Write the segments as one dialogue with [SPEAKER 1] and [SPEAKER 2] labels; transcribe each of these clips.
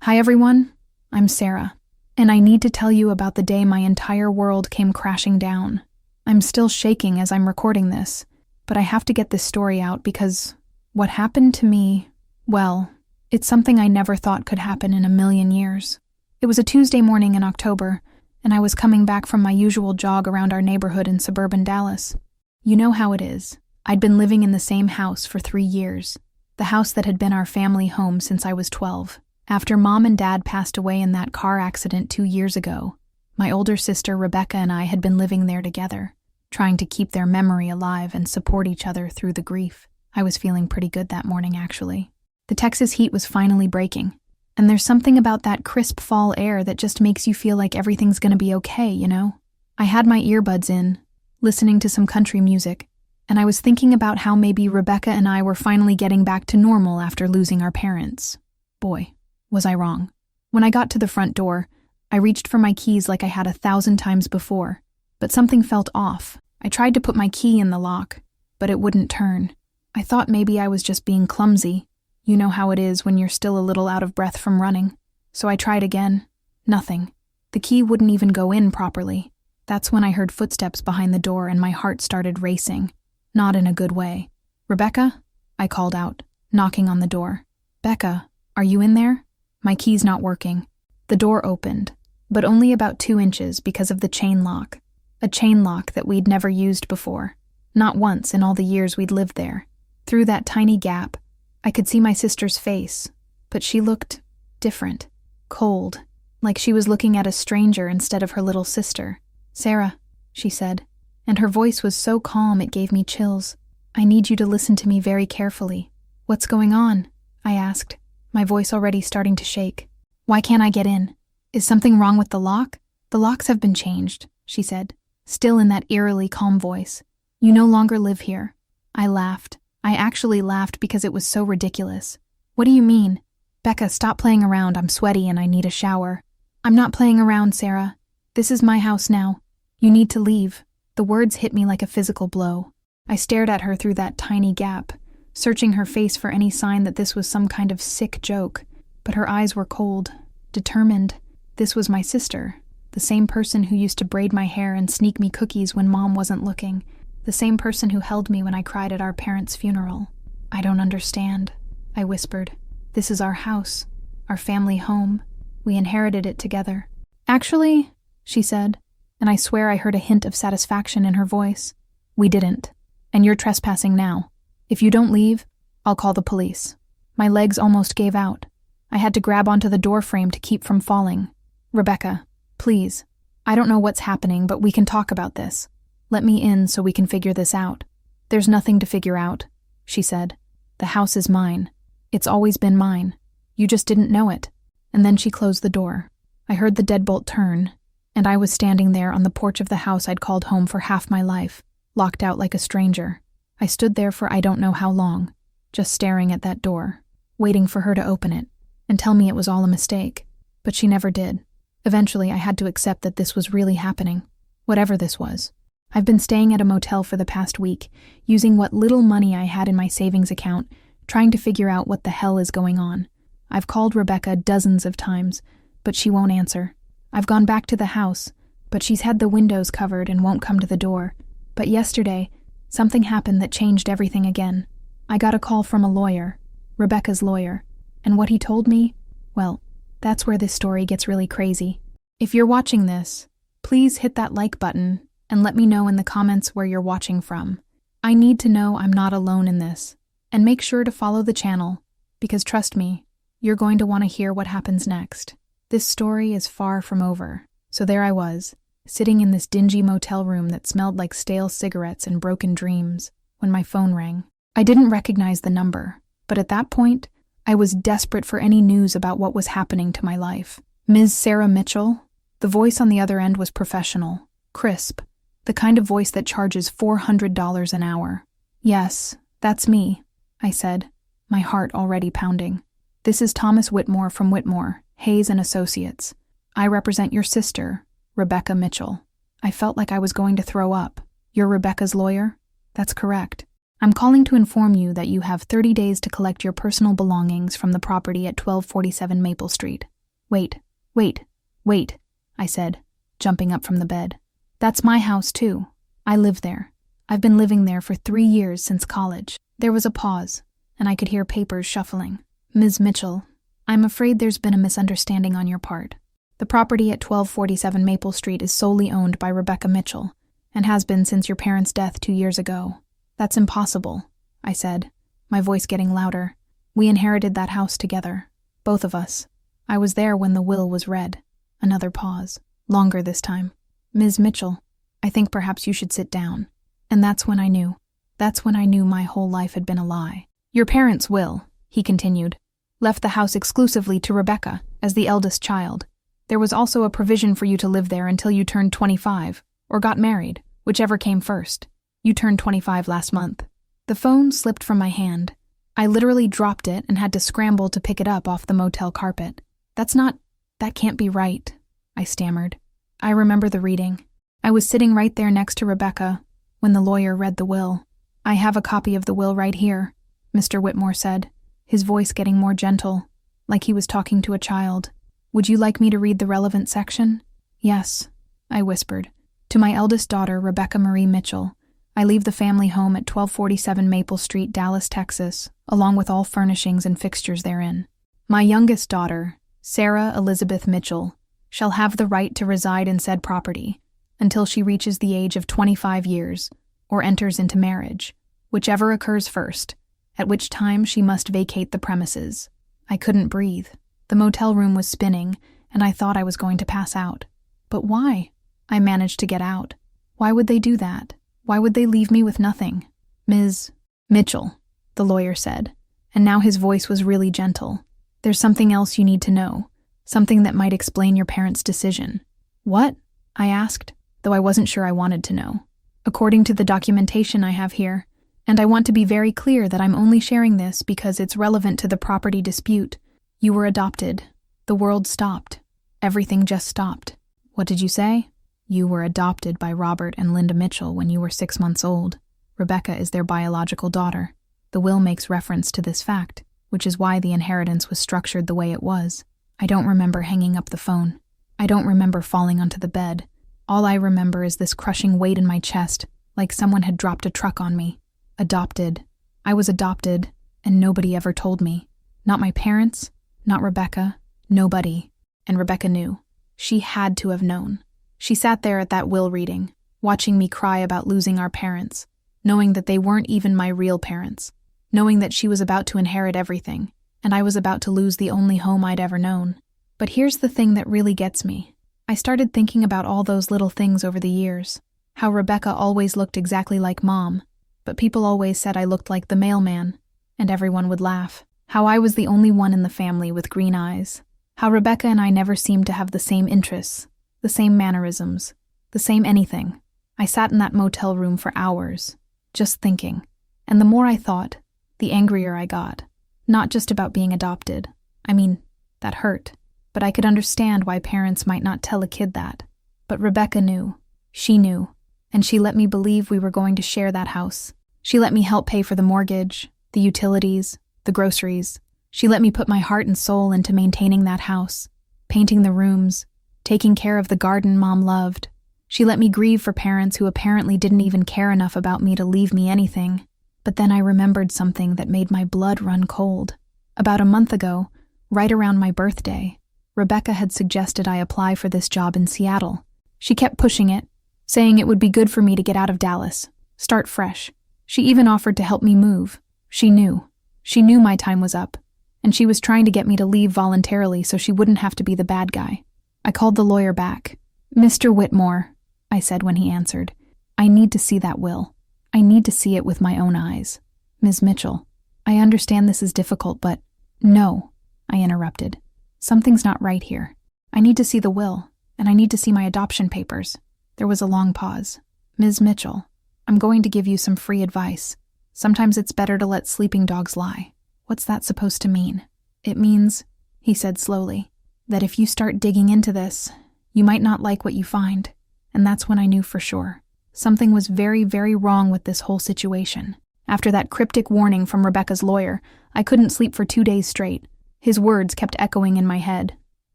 [SPEAKER 1] Hi everyone, I'm Sarah, and I need to tell you about the day my entire world came crashing down. I'm still shaking as I'm recording this, but I have to get this story out because what happened to me, well, it's something I never thought could happen in a million years. It was a Tuesday morning in October, and I was coming back from my usual jog around our neighborhood in suburban Dallas. You know how it is. I'd been living in the same house for 3 years, the house that had been our family home since I was 12. After Mom and Dad passed away in that car accident 2 years ago, my older sister Rebecca and I had been living there together, trying to keep their memory alive and support each other through the grief. I was feeling pretty good that morning, actually. The Texas heat was finally breaking, and there's something about that crisp fall air that just makes you feel like everything's gonna be okay, you know? I had my earbuds in, listening to some country music, and I was thinking about how maybe Rebecca and I were finally getting back to normal after losing our parents. Boy, was I wrong. When I got to the front door, I reached for my keys like I had 1,000 times before, but something felt off. I tried to put my key in the lock, but it wouldn't turn. I thought maybe I was just being clumsy. You know how it is when you're still a little out of breath from running. So I tried again. Nothing. The key wouldn't even go in properly. That's when I heard footsteps behind the door and my heart started racing. Not in a good way. "Rebecca?" I called out, knocking on the door. "Becca, are you in there?" My key's not working. The door opened, but only about 2 inches because of the chain lock. A chain lock that we'd never used before. Not once in all the years we'd lived there. Through that tiny gap, I could see my sister's face, but she looked different, cold, like she was looking at a stranger instead of her little sister. "Sarah," she said, and her voice was so calm it gave me chills. "I need you to listen to me very carefully." "What's going on?" I asked, my voice already starting to shake. "Why can't I get in? Is something wrong with the lock?" "The locks have been changed," she said, still in that eerily calm voice. "You no longer live here." I laughed. I actually laughed because it was so ridiculous. "What do you mean?" "Becca, stop playing around. I'm sweaty and I need a shower." "I'm not playing around, Sarah. This is my house now. You need to leave." The words hit me like a physical blow. I stared at her through that tiny gap, searching her face for any sign that this was some kind of sick joke, but her eyes were cold, determined. This was my sister, the same person who used to braid my hair and sneak me cookies when Mom wasn't looking, the same person who held me when I cried at our parents' funeral. "I don't understand," I whispered. "This is our house, our family home. We inherited it together." "Actually," she said, and I swear I heard a hint of satisfaction in her voice, "we didn't, and you're trespassing now. If you don't leave, I'll call the police." My legs almost gave out. I had to grab onto the door frame to keep from falling. "Rebecca, please. I don't know what's happening, but we can talk about this. Let me in so we can figure this out." "There's nothing to figure out," she said. "The house is mine. It's always been mine. You just didn't know it." And then she closed the door. I heard the deadbolt turn, and I was standing there on the porch of the house I'd called home for half my life, locked out like a stranger. I stood there for I don't know how long, just staring at that door, waiting for her to open it and tell me it was all a mistake. But she never did. Eventually, I had to accept that this was really happening, whatever this was. I've been staying at a motel for the past week, using what little money I had in my savings account, trying to figure out what the hell is going on. I've called Rebecca dozens of times, but she won't answer. I've gone back to the house, but she's had the windows covered and won't come to the door. But yesterday, something happened that changed everything again. I got a call from a lawyer, Rebecca's lawyer, and what he told me, well, that's where this story gets really crazy. If you're watching this, please hit that like button and let me know in the comments where you're watching from. I need to know I'm not alone in this. And make sure to follow the channel, because trust me, you're going to want to hear what happens next. This story is far from over. So there I was, sitting in this dingy motel room that smelled like stale cigarettes and broken dreams, when my phone rang. I didn't recognize the number, but at that point, I was desperate for any news about what was happening to my life. "Ms. Sarah Mitchell?" The voice on the other end was professional, crisp, the kind of voice that charges $400 an hour. "Yes, that's me," I said, my heart already pounding. "This is Thomas Whitmore from Whitmore, Hayes and Associates. I represent your sister, Rebecca Mitchell." I felt like I was going to throw up. "You're Rebecca's lawyer?" "That's correct. I'm calling to inform you that you have 30 days to collect your personal belongings from the property at 1247 Maple Street." Wait, wait, wait, I said, jumping up from the bed. That's my house too. I live there. I've been living there for 3 years since college. There was a pause, and I could hear papers shuffling. Ms. Mitchell, I'm afraid there's been a misunderstanding on your part. The property at 1247 Maple Street is solely owned by Rebecca Mitchell, and has been since your parents' death 2 years ago. That's impossible, I said, my voice getting louder. We inherited that house together, both of us. I was there when the will was read. Another pause, longer this time. Ms. Mitchell, I think perhaps you should sit down. And that's when I knew. That's when I knew my whole life had been a lie. Your parents' will, he continued, left the house exclusively to Rebecca as the eldest child. There was also a provision for you to live there until you turned 25, or got married, whichever came first. You turned 25 last month. The phone slipped from my hand. I literally dropped it and had to scramble to pick it up off the motel carpet. That can't be right, I stammered. I remember the reading. I was sitting right there next to Rebecca when the lawyer read the will. I have a copy of the will right here, Mr. Whitmore said, his voice getting more gentle, like he was talking to a child. Would you like me to read the relevant section? Yes, I whispered. To my eldest daughter, Rebecca Marie Mitchell, I leave the family home at 1247 Maple Street, Dallas, Texas, along with all furnishings and fixtures therein. My youngest daughter, Sarah Elizabeth Mitchell, shall have the right to reside in said property until she reaches the age of 25 years or enters into marriage, whichever occurs first, at which time she must vacate the premises. I couldn't breathe. The motel room was spinning, and I thought I was going to pass out. But why? I managed to get out. Why would they do that? Why would they leave me with nothing? Ms. Mitchell, the lawyer said, and now his voice was really gentle. There's something else you need to know, something that might explain your parents' decision. What? I asked, though I wasn't sure I wanted to know. According to the documentation I have here, and I want to be very clear that I'm only sharing this because it's relevant to the property dispute, you were adopted. The world stopped. Everything just stopped. What did you say? You were adopted by Robert and Linda Mitchell when you were 6 months old. Rebecca is their biological daughter. The will makes reference to this fact, which is why the inheritance was structured the way it was. I don't remember hanging up the phone. I don't remember falling onto the bed. All I remember is this crushing weight in my chest, like someone had dropped a truck on me. Adopted. I was adopted, and nobody ever told me. Not my parents, not Rebecca, nobody. And Rebecca knew. She had to have known. She sat there at that will reading, watching me cry about losing our parents, knowing that they weren't even my real parents, knowing that she was about to inherit everything, and I was about to lose the only home I'd ever known. But here's the thing that really gets me. I started thinking about all those little things over the years, how Rebecca always looked exactly like Mom, but people always said I looked like the mailman, and everyone would laugh, how I was the only one in the family with green eyes, how Rebecca and I never seemed to have the same interests, the same mannerisms, the same anything. I sat in that motel room for hours, just thinking, and the more I thought, the angrier I got. Not just about being adopted. I mean, that hurt. But I could understand why parents might not tell a kid that. But Rebecca knew. She knew. And she let me believe we were going to share that house. She let me help pay for the mortgage, the utilities, the groceries. She let me put my heart and soul into maintaining that house, painting the rooms, taking care of the garden Mom loved. She let me grieve for parents who apparently didn't even care enough about me to leave me anything. But then I remembered something that made my blood run cold. About a month ago, right around my birthday, Rebecca had suggested I apply for this job in Seattle. She kept pushing it, saying it would be good for me to get out of Dallas, start fresh. She even offered to help me move. She knew. She knew my time was up, and she was trying to get me to leave voluntarily so she wouldn't have to be the bad guy. I called the lawyer back. Mr. Whitmore, I said when he answered, I need to see that will. I need to see it with my own eyes. Ms. Mitchell, I understand this is difficult, but no, I interrupted. Something's not right here. I need to see the will, and I need to see my adoption papers. There was a long pause. Ms. Mitchell, I'm going to give you some free advice. Sometimes it's better to let sleeping dogs lie. What's that supposed to mean? It means, he said slowly, that if you start digging into this, you might not like what you find. And that's when I knew for sure. Something was very, very wrong with this whole situation. After that cryptic warning from Rebecca's lawyer, I couldn't sleep for 2 days straight. His words kept echoing in my head.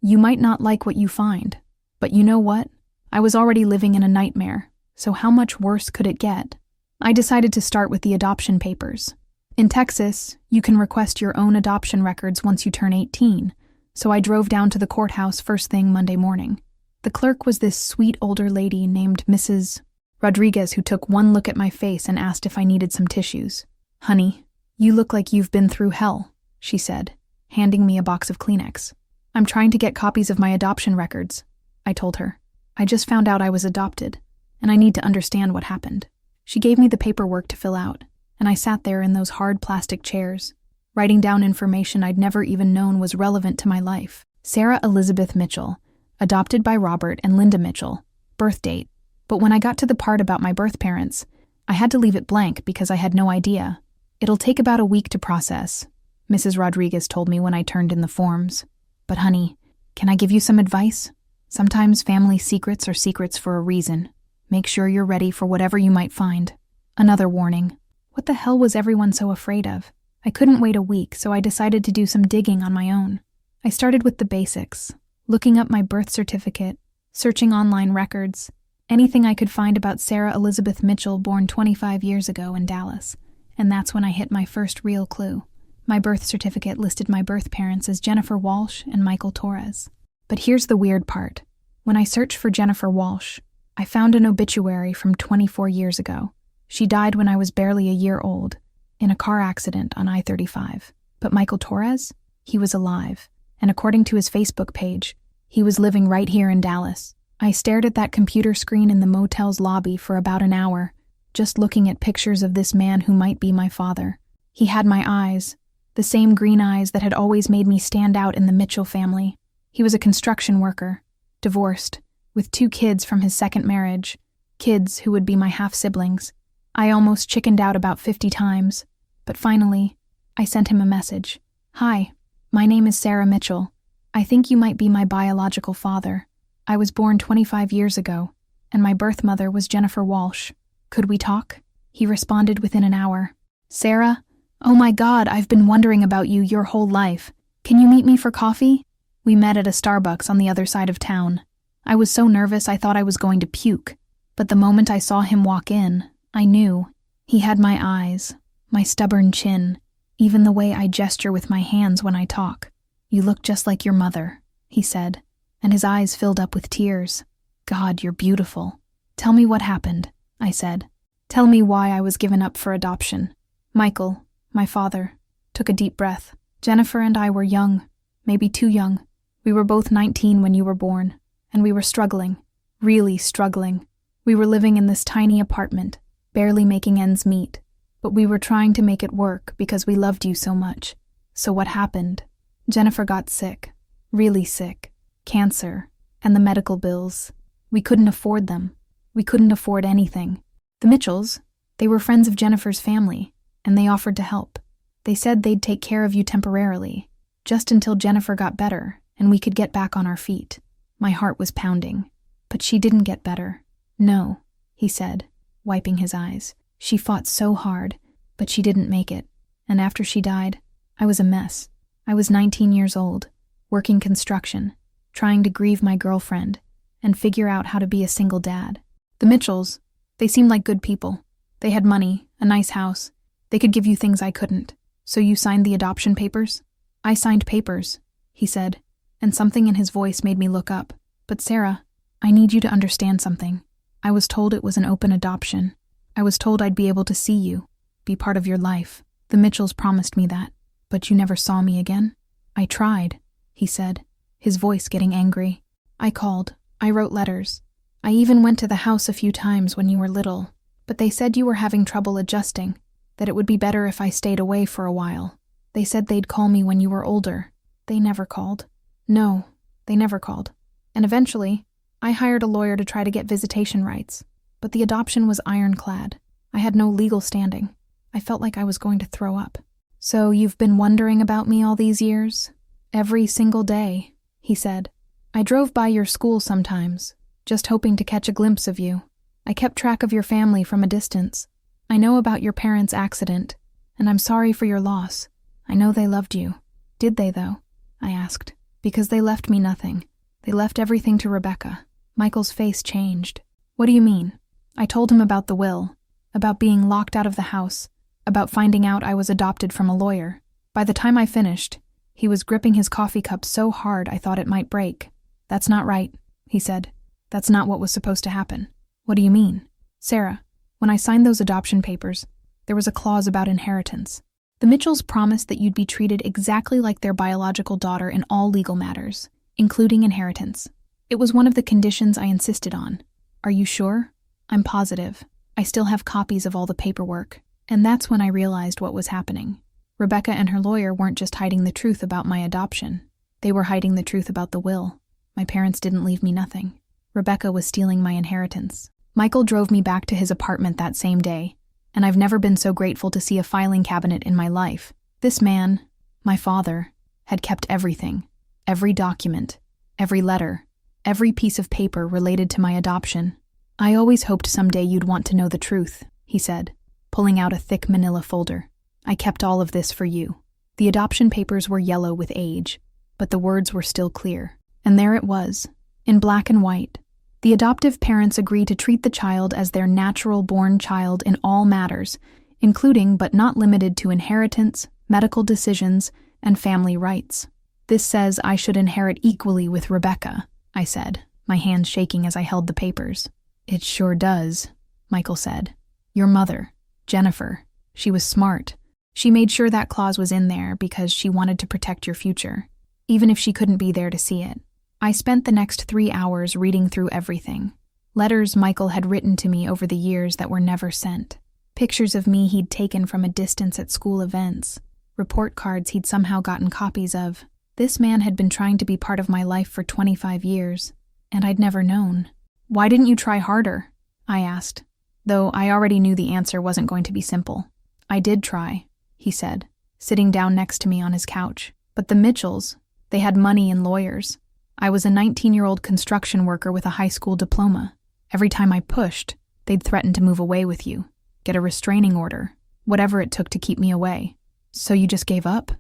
[SPEAKER 1] You might not like what you find, but you know what? I was already living in a nightmare, so how much worse could it get? I decided to start with the adoption papers. In Texas, you can request your own adoption records once you turn 18, so I drove down to the courthouse first thing Monday morning. The clerk was this sweet older lady named Mrs. Rodriguez who took one look at my face and asked if I needed some tissues. "Honey, you look like you've been through hell," she said, handing me a box of Kleenex. "I'm trying to get copies of my adoption records," I told her. "I just found out I was adopted, and I need to understand what happened." She gave me the paperwork to fill out, and I sat there in those hard plastic chairs, writing down information I'd never even known was relevant to my life. Sarah Elizabeth Mitchell, adopted by Robert and Linda Mitchell, birth date. But when I got to the part about my birth parents, I had to leave it blank because I had no idea. "It'll take about a week to process," Mrs. Rodriguez told me when I turned in the forms. "But honey, can I give you some advice? Sometimes family secrets are secrets for a reason. Make sure you're ready for whatever you might find." Another warning. What the hell was everyone so afraid of? I couldn't wait a week, so I decided to do some digging on my own. I started with the basics, looking up my birth certificate, searching online records, anything I could find about Sarah Elizabeth Mitchell, born 25 years ago in Dallas. And that's when I hit my first real clue. My birth certificate listed my birth parents as Jennifer Walsh and Michael Torres. But here's the weird part. When I searched for Jennifer Walsh, I found an obituary from 24 years ago. She died when I was barely a year old, in a car accident on I-35. But Michael Torres? He was alive, and according to his Facebook page, he was living right here in Dallas. I stared at that computer screen in the motel's lobby for about an hour, just looking at pictures of this man who might be my father. He had my eyes, the same green eyes that had always made me stand out in the Mitchell family. He was a construction worker, divorced, with 2 kids from his second marriage, kids who would be my half-siblings. I almost chickened out about 50 times, but finally, I sent him a message. "Hi, my name is Sarah Mitchell. I think you might be my biological father. I was born 25 years ago, and my birth mother was Jennifer Walsh. Could we talk?" He responded within an hour. "Sarah, oh my God, I've been wondering about you your whole life. Can you meet me for coffee?" We met at a Starbucks on the other side of town. I was so nervous I thought I was going to puke, but the moment I saw him walk in, I knew. He had my eyes, my stubborn chin, even the way I gesture with my hands when I talk. "You look just like your mother," he said, and his eyes filled up with tears. "God, you're beautiful." "Tell me what happened," I said. "Tell me why I was given up for adoption." Michael, my father, took a deep breath. "Jennifer and I were young, maybe too young. We were both 19 when you were born, and we were struggling, really struggling. We were living in this tiny apartment, barely making ends meet, but we were trying to make it work because we loved you so much. So what happened? Jennifer got sick, really sick, cancer, and the medical bills. We couldn't afford them. We couldn't afford anything. The Mitchells, they were friends of Jennifer's family, and they offered to help. They said they'd take care of you temporarily, just until Jennifer got better and we could get back on our feet." My heart was pounding. "But she didn't get better." "No," he said, wiping his eyes. "She fought so hard, but she didn't make it. And after she died, I was a mess. I was 19 years old, working construction, trying to grieve my girlfriend, and figure out how to be a single dad. The Mitchells, they seemed like good people. They had money, a nice house. They could give you things I couldn't. So you signed the adoption papers?" "I signed papers," he said, and something in his voice made me look up. "But Sarah, I need you to understand something. I was told it was an open adoption. I was told I'd be able to see you, be part of your life. The Mitchells promised me that. But you never saw me again?" "I tried," he said, his voice getting angry. "I called. I wrote letters. I even went to the house a few times when you were little. But they said you were having trouble adjusting, that it would be better if I stayed away for a while. They said they'd call me when you were older. They never called." "No, they never called. And eventually, I hired a lawyer to try to get visitation rights. But the adoption was ironclad. I had no legal standing. I felt like I was going to throw up." "So you've been wondering about me all these years?" "Every single day," he said. "I drove by your school sometimes, just hoping to catch a glimpse of you. I kept track of your family from a distance. I know about your parents' accident, and I'm sorry for your loss. I know they loved you." "Did they, though?" I asked, Because they left me nothing. They left everything to Rebecca. Michael's face changed. What do you mean? I told him about the will, about being locked out of the house, about finding out I was adopted from a lawyer. By the time I finished, he was gripping his coffee cup so hard I thought it might break. That's not right, he said. That's not what was supposed to happen. What do you mean? Sarah, when I signed those adoption papers, there was a clause about inheritance. The Mitchells promised that you'd be treated exactly like their biological daughter in all legal matters, including inheritance. It was one of the conditions I insisted on. Are you sure? I'm positive. I still have copies of all the paperwork. And that's when I realized what was happening. Rebecca and her lawyer weren't just hiding the truth about my adoption. They were hiding the truth about the will. My parents didn't leave me nothing. Rebecca was stealing my inheritance. Michael drove me back to his apartment that same day, and I've never been so grateful to see a filing cabinet in my life. This man, my father, had kept everything. Every document, every letter, every piece of paper related to my adoption. I always hoped someday you'd want to know the truth, he said, pulling out a thick manila folder. I kept all of this for you. The adoption papers were yellow with age, but the words were still clear. And there it was, in black and white. The adoptive parents agree to treat the child as their natural-born child in all matters, including but not limited to inheritance, medical decisions, and family rights. This says I should inherit equally with Rebecca, I said, my hands shaking as I held the papers. It sure does, Michael said. Your mother, Jennifer, she was smart. She made sure that clause was in there because she wanted to protect your future, even if she couldn't be there to see it. I spent the next 3 hours reading through everything. Letters Michael had written to me over the years that were never sent. Pictures of me he'd taken from a distance at school events. Report cards he'd somehow gotten copies of. This man had been trying to be part of my life for 25 years, and I'd never known. Why didn't you try harder? I asked, though I already knew the answer wasn't going to be simple. I did try, he said, sitting down next to me on his couch. But the Mitchells, they had money and lawyers. I was a 19-year-old construction worker with a high school diploma. Every time I pushed, they'd threaten to move away with you, get a restraining order, whatever it took to keep me away. So you just gave up?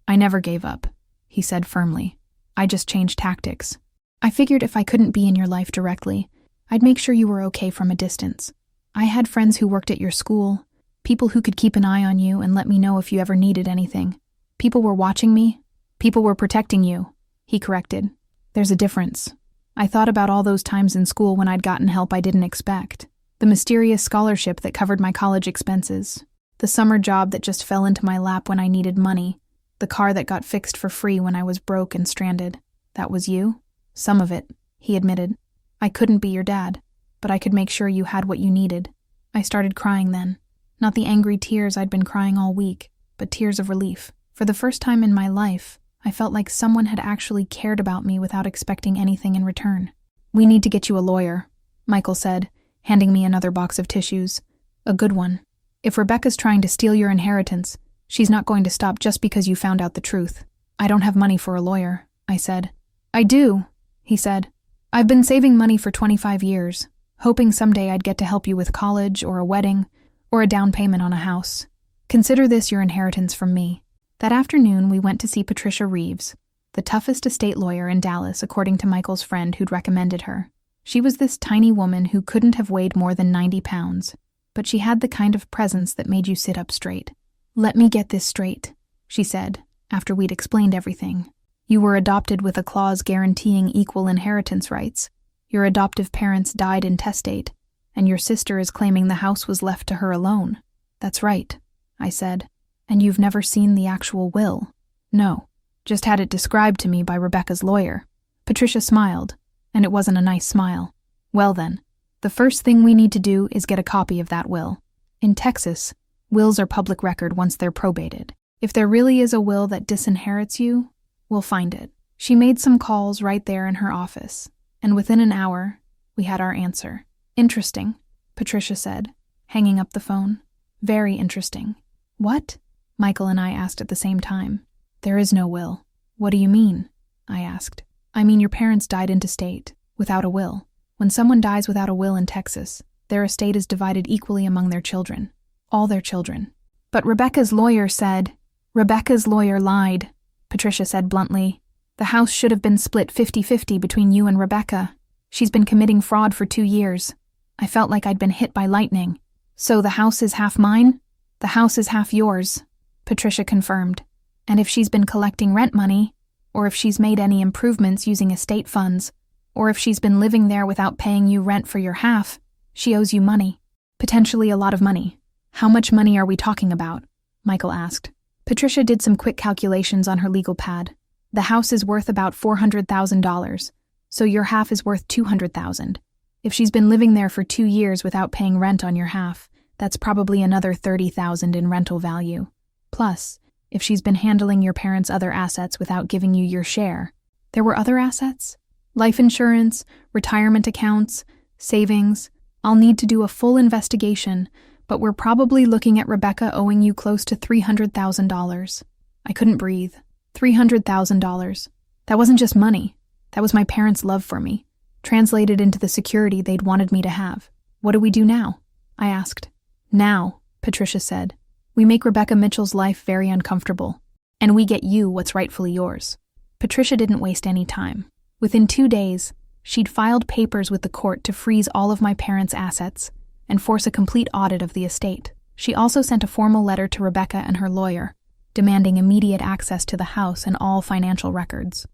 [SPEAKER 1] I never gave up, he said firmly. I just changed tactics. I figured if I couldn't be in your life directly, I'd make sure you were okay from a distance. I had friends who worked at your school, people who could keep an eye on you and let me know if you ever needed anything. People were watching me. People were protecting you, he corrected. There's a difference. I thought about all those times in school when I'd gotten help I didn't expect. The mysterious scholarship that covered my college expenses. The summer job that just fell into my lap when I needed money. The car that got fixed for free when I was broke and stranded. That was you? Some of it, he admitted. I couldn't be your dad, but I could make sure you had what you needed. I started crying then. Not the angry tears I'd been crying all week, but tears of relief. For the first time in my life, I felt like someone had actually cared about me without expecting anything in return. We need to get you a lawyer, Michael said, handing me another box of tissues. A good one. If Rebecca's trying to steal your inheritance, she's not going to stop just because you found out the truth. I don't have money for a lawyer, I said. I do, he said. I've been saving money for 25 years, hoping someday I'd get to help you with college or a wedding or a down payment on a house. Consider this your inheritance from me. That afternoon, we went to see Patricia Reeves, the toughest estate lawyer in Dallas, according to Michael's friend who'd recommended her. She was this tiny woman who couldn't have weighed more than 90 pounds, but she had the kind of presence that made you sit up straight. Let me get this straight, she said, after we'd explained everything. You were adopted with a clause guaranteeing equal inheritance rights. Your adoptive parents died intestate, and your sister is claiming the house was left to her alone. That's right, I said. And you've never seen the actual will? No, just had it described to me by Rebecca's lawyer. Patricia smiled, and it wasn't a nice smile. Well then, the first thing we need to do is get a copy of that will. In Texas, wills are public record once they're probated. If there really is a will that disinherits you, we'll find it. She made some calls right there in her office, and within an hour, we had our answer. Interesting, Patricia said, hanging up the phone. Very interesting. What? Michael and I asked at the same time. There is no will. What do you mean? I asked. I mean your parents died intestate, without a will. When someone dies without a will in Texas, their estate is divided equally among their children. All their children. But Rebecca's lawyer lied, Patricia said bluntly. The house should have been split 50-50 between you and Rebecca. She's been committing fraud for 2 years. I felt like I'd been hit by lightning. So the house is half mine? The house is half yours, Patricia confirmed. And if she's been collecting rent money, or if she's made any improvements using estate funds, or if she's been living there without paying you rent for your half, she owes you money. Potentially a lot of money. How much money are we talking about? Michael asked. Patricia did some quick calculations on her legal pad. The house is worth about $400,000, so your half is worth $200,000. If she's been living there for 2 years without paying rent on your half, that's probably another $30,000 in rental value. Plus, if she's been handling your parents' other assets without giving you your share. There were other assets? Life insurance, retirement accounts, savings. I'll need to do a full investigation, but we're probably looking at Rebecca owing you close to $300,000. I couldn't breathe. $300,000. That wasn't just money. That was my parents' love for me, translated into the security they'd wanted me to have. What do we do now? I asked. Now, Patricia said, we make Rebecca Mitchell's life very uncomfortable, and we get you what's rightfully yours. Patricia didn't waste any time. Within 2 days, she'd filed papers with the court to freeze all of my parents' assets and force a complete audit of the estate. She also sent a formal letter to Rebecca and her lawyer, demanding immediate access to the house and all financial records.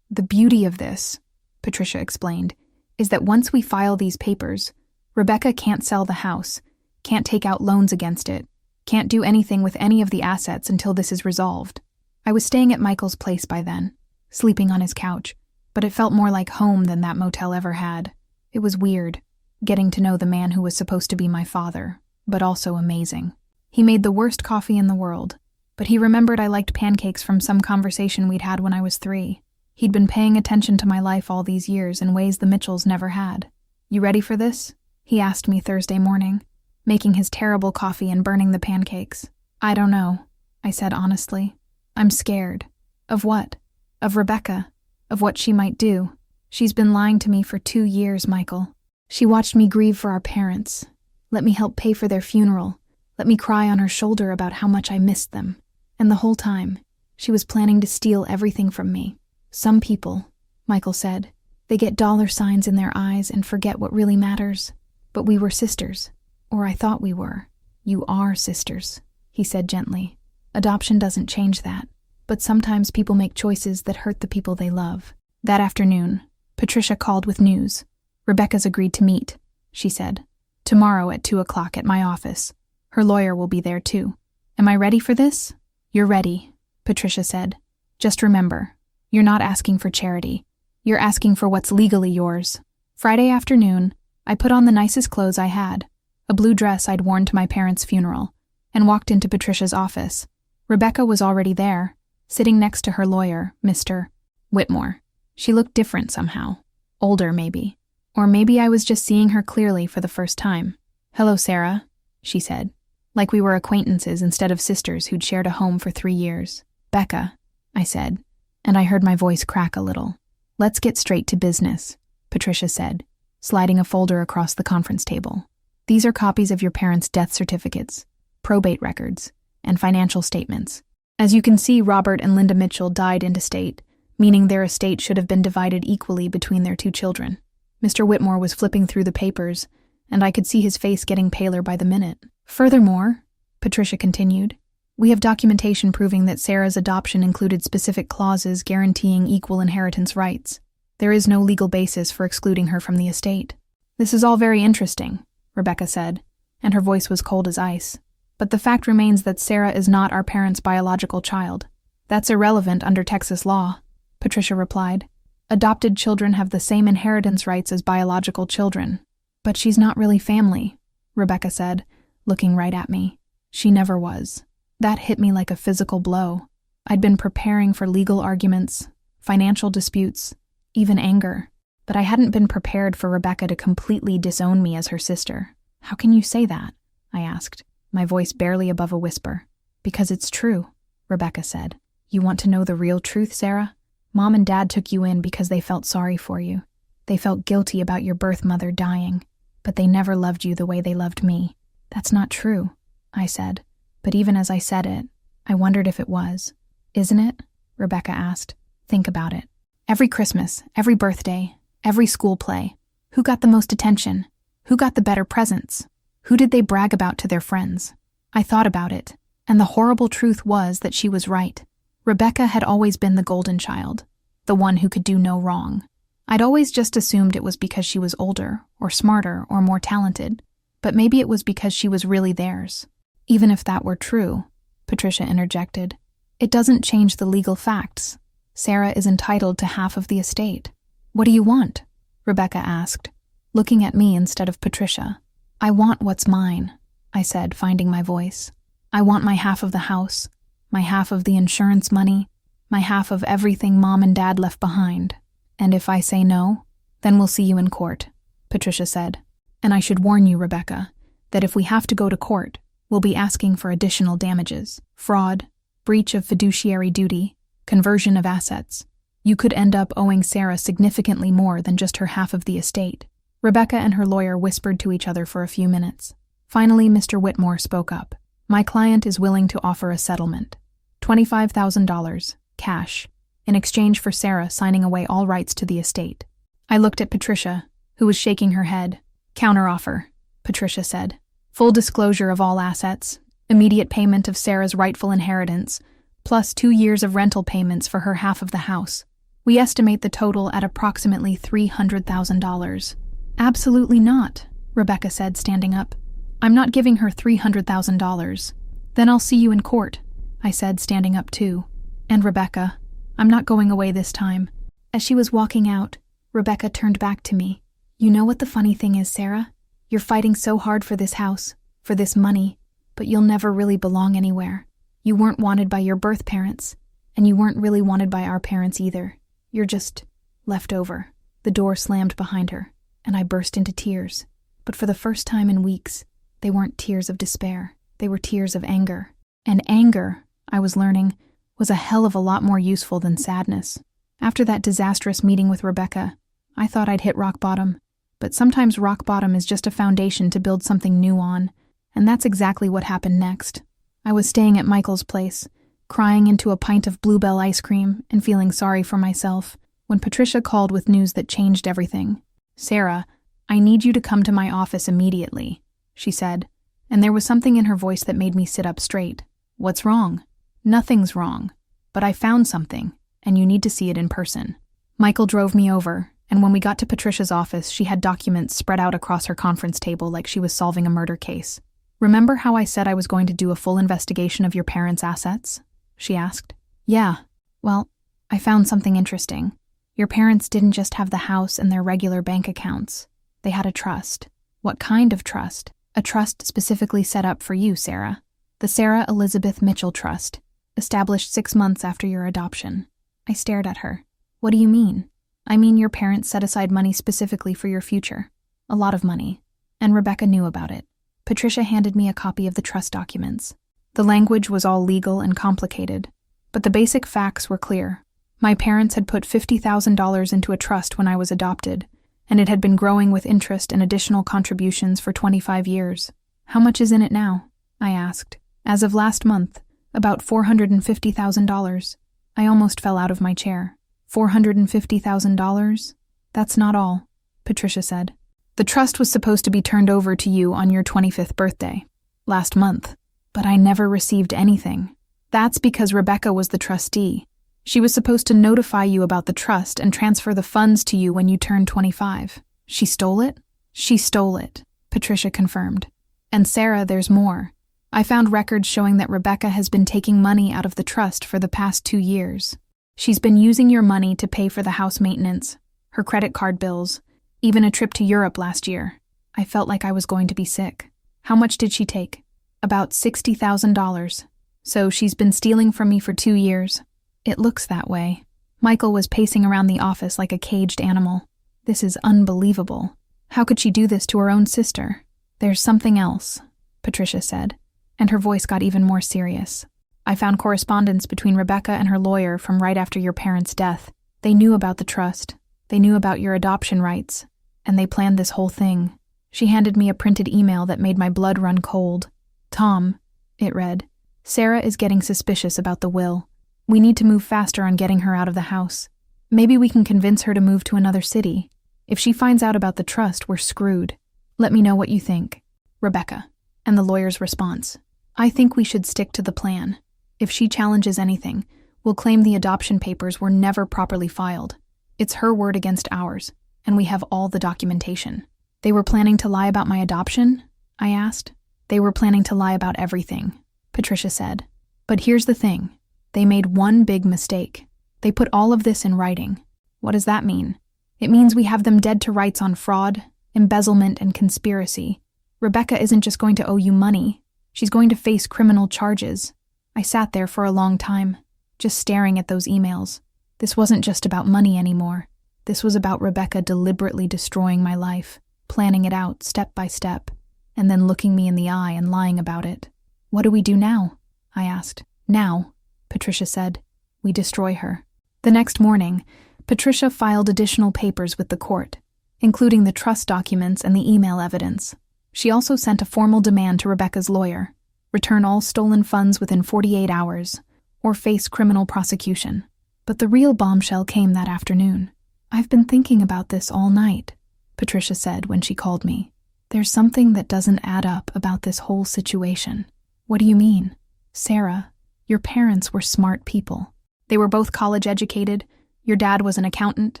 [SPEAKER 1] The beauty of this, Patricia explained, is that once we file these papers, Rebecca can't sell the house, can't take out loans against it, can't do anything with any of the assets until this is resolved. I was staying at Michael's place by then, sleeping on his couch, but it felt more like home than that motel ever had. It was weird, getting to know the man who was supposed to be my father, but also amazing. He made the worst coffee in the world, but he remembered I liked pancakes from some conversation we'd had when I was 3. He'd been paying attention to my life all these years in ways the Mitchells never had. You ready for this? He asked me Thursday morning, making his terrible coffee and burning the pancakes. I don't know, I said honestly. I'm scared. Of what? Of Rebecca. Of what she might do. She's been lying to me for 2 years, Michael. She watched me grieve for our parents. Let me help pay for their funeral. Let me cry on her shoulder about how much I missed them. And the whole time, she was planning to steal everything from me. Some people, Michael said, they get dollar signs in their eyes and forget what really matters. But we were sisters. Or I thought we were. You are sisters, he said gently. Adoption doesn't change that. But sometimes people make choices that hurt the people they love. That afternoon, Patricia called with news. Rebecca's agreed to meet, she said. Tomorrow at 2 o'clock at my office. Her lawyer will be there too. Am I ready for this? You're ready, Patricia said. Just remember, you're not asking for charity. You're asking for what's legally yours. Friday afternoon, I put on the nicest clothes I had, a blue dress I'd worn to my parents' funeral, and walked into Patricia's office. Rebecca was already there, sitting next to her lawyer, Mr. Whitmore. She looked different somehow. Older, maybe. Or maybe I was just seeing her clearly for the first time. Hello, Sarah, she said, like we were acquaintances instead of sisters who'd shared a home for 3 years. Becca, I said, and I heard my voice crack a little. Let's get straight to business, Patricia said, sliding a folder across the conference table. These are copies of your parents' death certificates, probate records, and financial statements. As you can see, Robert and Linda Mitchell died intestate, meaning their estate should have been divided equally between their 2 children. Mr. Whitmore was flipping through the papers, and I could see his face getting paler by the minute. Furthermore, Patricia continued, we have documentation proving that Sarah's adoption included specific clauses guaranteeing equal inheritance rights. There is no legal basis for excluding her from the estate. This is all very interesting, Rebecca said, and her voice was cold as ice. But the fact remains that Sarah is not our parents' biological child. That's irrelevant under Texas law, Patricia replied. Adopted children have the same inheritance rights as biological children. But she's not really family, Rebecca said, looking right at me. She never was. That hit me like a physical blow. I'd been preparing for legal arguments, financial disputes, even anger. But I hadn't been prepared for Rebecca to completely disown me as her sister. How can you say that? I asked, my voice barely above a whisper. Because it's true, Rebecca said. You want to know the real truth, Sarah? Mom and Dad took you in because they felt sorry for you. They felt guilty about your birth mother dying, but they never loved you the way they loved me. That's not true, I said. But even as I said it, I wondered if it was. Isn't it? Rebecca asked. Think about it. Every Christmas, every birthday, every school play. Who got the most attention? Who got the better presents? Who did they brag about to their friends? I thought about it, and the horrible truth was that she was right. Rebecca had always been the golden child, the one who could do no wrong. I'd always just assumed it was because she was older, or smarter, or more talented, but maybe it was because she was really theirs. Even if that were true, Patricia interjected, it doesn't change the legal facts. Sarah is entitled to half of the estate. What do you want? Rebecca asked, looking at me instead of Patricia. I want what's mine, I said, finding my voice. I want my half of the house, my half of the insurance money, my half of everything Mom and Dad left behind. And if I say no, then we'll see you in court, Patricia said. And I should warn you, Rebecca, that if we have to go to court, we'll be asking for additional damages, fraud, breach of fiduciary duty, conversion of assets. You could end up owing Sarah significantly more than just her half of the estate. Rebecca and her lawyer whispered to each other for a few minutes. Finally, Mr. Whitmore spoke up. My client is willing to offer a settlement. $25,000, cash, in exchange for Sarah signing away all rights to the estate. I looked at Patricia, who was shaking her head. Counteroffer, Patricia said. Full disclosure of all assets, immediate payment of Sarah's rightful inheritance, plus 2 years of rental payments for her half of the house. We estimate the total at approximately $300,000. Absolutely not, Rebecca said, standing up. I'm not giving her $300,000. Then I'll see you in court, I said, standing up too. And Rebecca, I'm not going away this time. As she was walking out, Rebecca turned back to me. You know what the funny thing is, Sarah? You're fighting so hard for this house, for this money, but you'll never really belong anywhere. You weren't wanted by your birth parents, and you weren't really wanted by our parents either. You're just left over. The door slammed behind her, and I burst into tears. But for the first time in weeks, they weren't tears of despair. They were tears of anger. And anger, I was learning, was a hell of a lot more useful than sadness. After that disastrous meeting with Rebecca, I thought I'd hit rock bottom. But sometimes rock bottom is just a foundation to build something new on, and that's exactly what happened next. I was staying at Michael's place, crying into a pint of Bluebell ice cream and feeling sorry for myself, when Patricia called with news that changed everything. Sarah, I need you to come to my office immediately, she said, and there was something in her voice that made me sit up straight. What's wrong? Nothing's wrong, but I found something, and you need to see it in person. Michael drove me over, and when we got to Patricia's office, she had documents spread out across her conference table like she was solving a murder case. Remember how I said I was going to do a full investigation of your parents' assets? She asked. Yeah. Well, I found something interesting. Your parents didn't just have the house and their regular bank accounts. They had a trust. What kind of trust? A trust specifically set up for you, Sarah. The Sarah Elizabeth Mitchell Trust, established 6 months after your adoption. I stared at her. What do you mean? I mean your parents set aside money specifically for your future. A lot of money. And Rebecca knew about it. Patricia handed me a copy of the trust documents. The language was all legal and complicated, but the basic facts were clear. My parents had put $50,000 into a trust when I was adopted, and it had been growing with interest and additional contributions for 25 years. How much is in it now? I asked. As of last month, about $450,000. I almost fell out of my chair. $450,000? That's not all, Patricia said. The trust was supposed to be turned over to you on your 25th birthday, last month, but I never received anything. That's because Rebecca was the trustee. She was supposed to notify you about the trust and transfer the funds to you when you turned 25. She stole it? She stole it, Patricia confirmed. And Sarah, there's more. I found records showing that Rebecca has been taking money out of the trust for the past 2 years. She's been using your money to pay for the house maintenance, her credit card bills, even a trip to Europe last year. I felt like I was going to be sick. How much did she take? About $60,000. So she's been stealing from me for 2 years. It looks that way. Michael was pacing around the office like a caged animal. This is unbelievable. How could she do this to her own sister? There's something else, Patricia said, and her voice got even more serious. I found correspondence between Rebecca and her lawyer from right after your parents' death. They knew about the trust. They knew about your adoption rights. And they planned this whole thing. She handed me a printed email that made my blood run cold. Tom, it read, Sarah is getting suspicious about the will. We need to move faster on getting her out of the house. Maybe we can convince her to move to another city. If she finds out about the trust, we're screwed. Let me know what you think. Rebecca. And the lawyer's response. I think we should stick to the plan. If she challenges anything, we'll claim the adoption papers were never properly filed. It's her word against ours, and we have all the documentation. They were planning to lie about my adoption? I asked. They were planning to lie about everything, Patricia said. But here's the thing. They made one big mistake. They put all of this in writing. What does that mean? It means we have them dead to rights on fraud, embezzlement, and conspiracy. Rebecca isn't just going to owe you money. She's going to face criminal charges. I sat there for a long time, just staring at those emails. This wasn't just about money anymore. This was about Rebecca deliberately destroying my life, planning it out step by step, and then looking me in the eye and lying about it. What do we do now? I asked. Now, Patricia said, we destroy her. The next morning, Patricia filed additional papers with the court, including the trust documents and the email evidence. She also sent a formal demand to Rebecca's lawyer: return all stolen funds within 48 hours, or face criminal prosecution. But the real bombshell came that afternoon. I've been thinking about this all night, Patricia said when she called me. There's something that doesn't add up about this whole situation. What do you mean? Sarah, your parents were smart people. They were both college educated. Your dad was an accountant.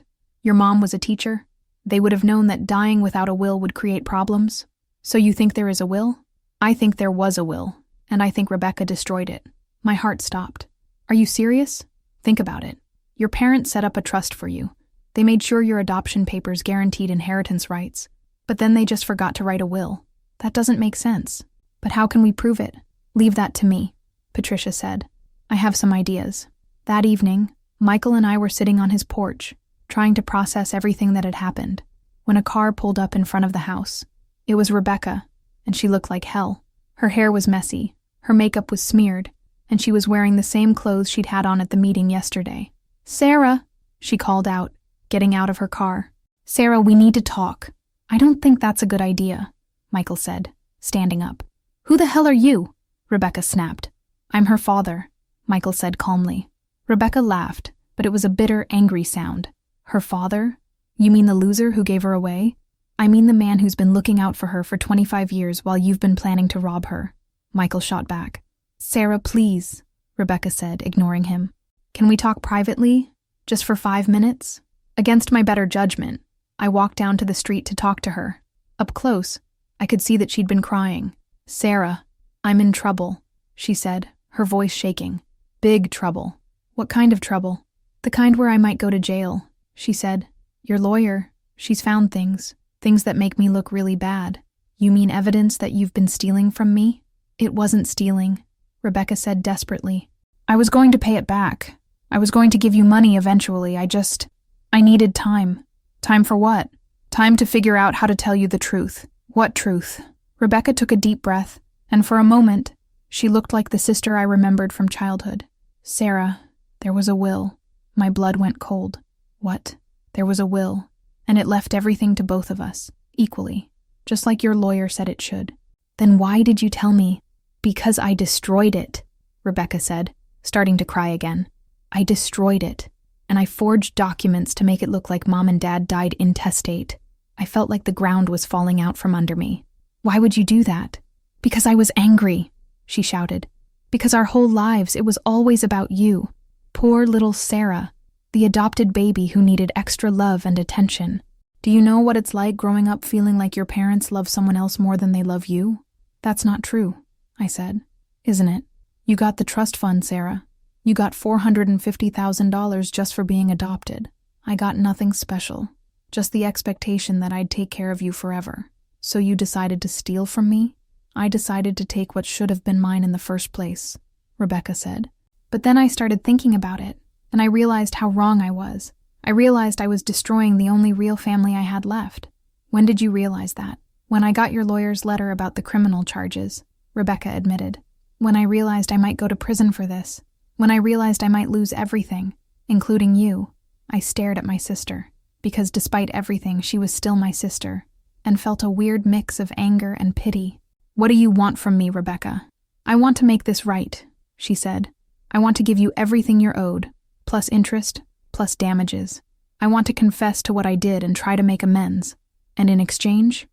[SPEAKER 1] Your mom was a teacher. They would have known that dying without a will would create problems. So you think there is a will? I think there was a will, and I think Rebecca destroyed it. My heart stopped. Are you serious? Think about it. Your parents set up a trust for you. They made sure your adoption papers guaranteed inheritance rights, but then they just forgot to write a will. That doesn't make sense. But how can we prove it? Leave that to me, Patricia said. I have some ideas. That evening, Michael and I were sitting on his porch, trying to process everything that had happened, when a car pulled up in front of the house. It was Rebecca, and she looked like hell. Her hair was messy, her makeup was smeared, and she was wearing the same clothes she'd had on at the meeting yesterday. Sarah, she called out, getting out of her car. Sarah, we need to talk. I don't think that's a good idea, Michael said, standing up. Who the hell are you? Rebecca snapped. I'm her father, Michael said calmly. Rebecca laughed, but it was a bitter, angry sound. Her father? You mean the loser who gave her away? I mean the man who's been looking out for her for 25 years while you've been planning to rob her. Michael shot back. Sarah, please, Rebecca said, ignoring him. Can we talk privately? Just for 5 minutes? Against my better judgment, I walked down to the street to talk to her. Up close, I could see that she'd been crying. Sarah, I'm in trouble, she said, her voice shaking. Big trouble. What kind of trouble? The kind where I might go to jail, she said. Your lawyer, she's found things that make me look really bad. You mean evidence that you've been stealing from me? It wasn't stealing, Rebecca said desperately. I was going to pay it back. I was going to give you money eventually. I needed time. Time for what? Time to figure out how to tell you the truth. What truth? Rebecca took a deep breath, and for a moment, she looked like the sister I remembered from childhood. Sarah, there was a will. My blood went cold. What? There was a will, and it left everything to both of us, equally, just like your lawyer said it should. Then why did you tell me? Because I destroyed it, Rebecca said, starting to cry again. I destroyed it, and I forged documents to make it look like Mom and Dad died intestate. I felt like the ground was falling out from under me. Why would you do that? Because I was angry, she shouted. Because our whole lives it was always about you. Poor little Sarah, the adopted baby who needed extra love and attention. Do you know what it's like growing up feeling like your parents love someone else more than they love you? That's not true, I said. Isn't it? You got the trust fund, Sarah. You got $450,000 just for being adopted. I got nothing special, just the expectation that I'd take care of you forever. So you decided to steal from me? I decided to take what should have been mine in the first place, Rebecca said. But then I started thinking about it, and I realized how wrong I was. I realized I was destroying the only real family I had left. When did you realize that? When I got your lawyer's letter about the criminal charges, Rebecca admitted. When I realized I might go to prison for this. When I realized I might lose everything, including you. I stared at my sister, because despite everything, she was still my sister, and felt a weird mix of anger and pity. What do you want from me, Rebecca? I want to make this right, she said. I want to give you everything you're owed, plus interest, plus damages. I want to confess to what I did and try to make amends. And in exchange,